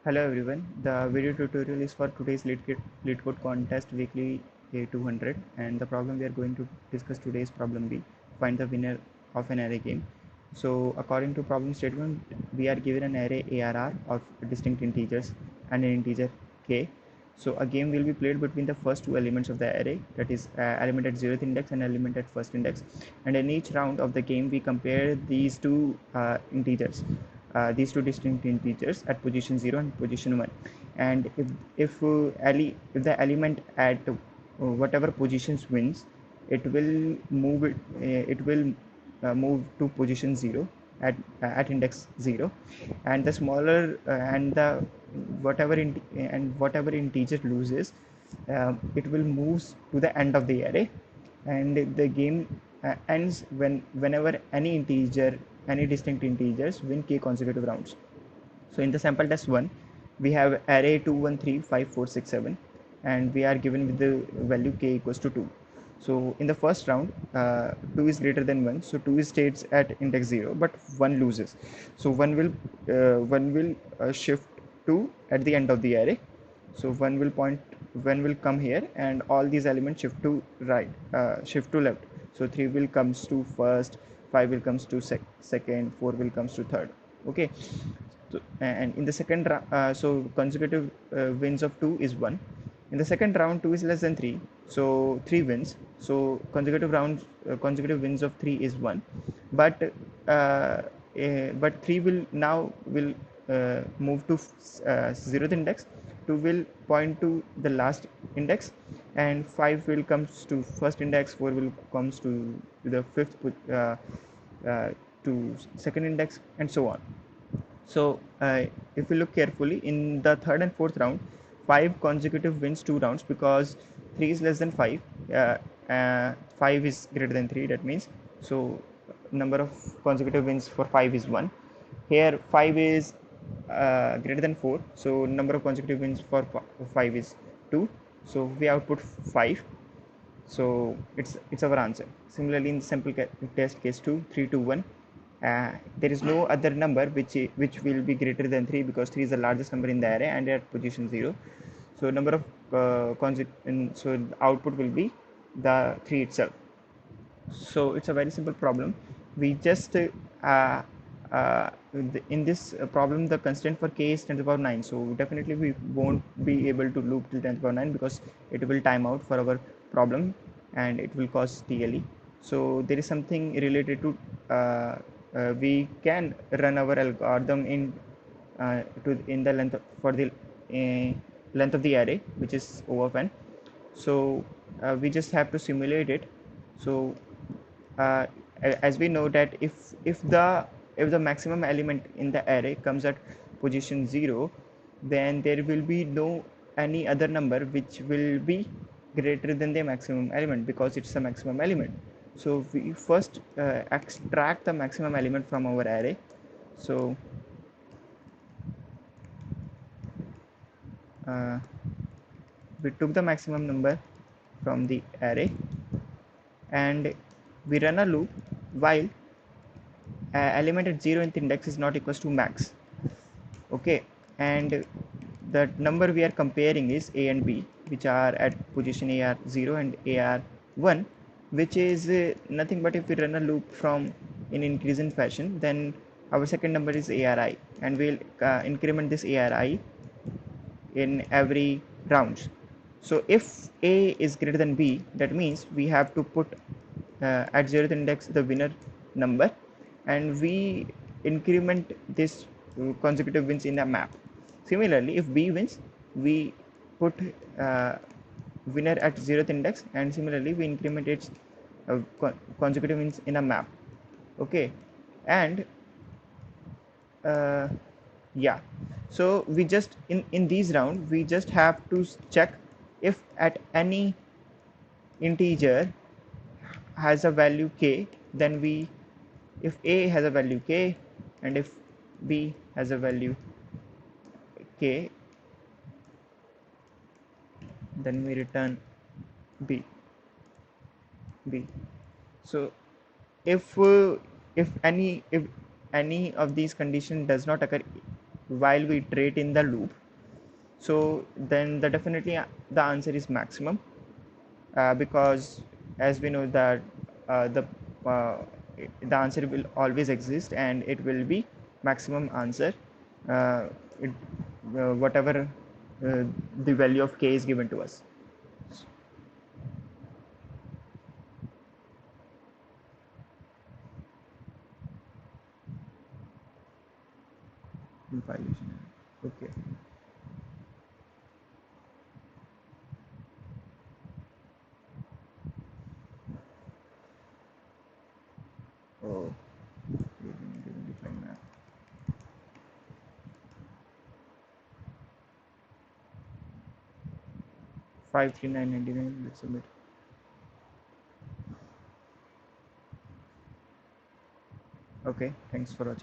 Hello everyone. The video tutorial is for today's lead code contest weekly 200, and the problem we are going to discuss today is problem B. Find the winner of an array game. So according to problem statement, we are given an array ARR of distinct integers and an integer k. So a game will be played between the first two elements of the array, that is element at 0th index and element at first index, and in each round of the game we compare these two integers, these two distinct integers at position 0 and position 1, and if the element at whatever positions wins, it will move to position 0 at index 0, and the smaller and the whatever integer loses, it will move to the end of the array, and the game ends whenever any distinct integers win k consecutive rounds. So in the sample test 1, we have array 2 1 3 5 4 6 7, and we are given with the value k equals to 2. So in the first round, 2 is greater than 1, so 2 stays at index 0, but 1 loses. So one will shift to at the end of the array. So one will come here, and all these elements shift to right, shift to left. So 3 will comes to first, 5 will comes to second, 4 will comes to third. Okay. So, and in the so consecutive wins of 2 is 1. In the second round, 2 is less than 3, so 3 wins. So consecutive wins of 3 is 1, but but 3 will move to 0th index, 2 will point to the last index, and 5 will comes to first index, 4 will comes to the fifth to second index, and so on. So if we look carefully, in the third and fourth round, 5 consecutive wins 2 rounds, because 3 is less than 5, 5 is greater than 3, that means. So number of consecutive wins for 5 is 1. Here 5 is greater than 4, so number of consecutive wins for 5 is 2, so we output 5. So it's our answer. Similarly, in simple test case 2, 3 2 1, there is no other number which will be greater than 3, because 3 is the largest number in the array and at position 0. So number of so the output will be the 3 itself. So it's a very simple problem. We just in this problem, the constraint for k is 10 to the power 9, so definitely we won't be able to loop till 10 to the power 9, because it will time out for our problem and it will cause TLE. So there is something related to we can run our algorithm in the length for the length of the array, which is O of n. So we just have to simulate it. So uh, as we know that if the maximum element in the array comes at position 0, then there will be no any other number which will be greater than the maximum element, because it's the maximum element. So we first extract the maximum element from our array. So uh, we took the maximum number from the array, and we run a loop while element at 0th index is not equals to max. Okay, and the number we are comparing is a and b, which are at position AR0 and AR1, which is nothing but if we run a loop from in increasing fashion, then our second number is ARI, and we'll increment this ARI in every round. So if a is greater than b, that means we have to put at 0th index the winner number, and we increment this consecutive wins in a map. Similarly, if b wins, we put winner at 0th index, and similarly we increment its consecutive wins in a map. Okay, and uh, yeah, so we just in these round we just have to check if at any integer has a value k, then we, if a has a value k and if b has a value k, then we return b. So if if any of these conditions does not occur while we iterate in the loop, so then definitely the answer is maximum, because as we know that uh, the uh, the answer will always exist and it will be maximum answer, uh, it, whatever the value of k is given to us. Compilation. Okay. Oh, we didn't even define that. 53999. Let's submit. Okay, thanks for watching.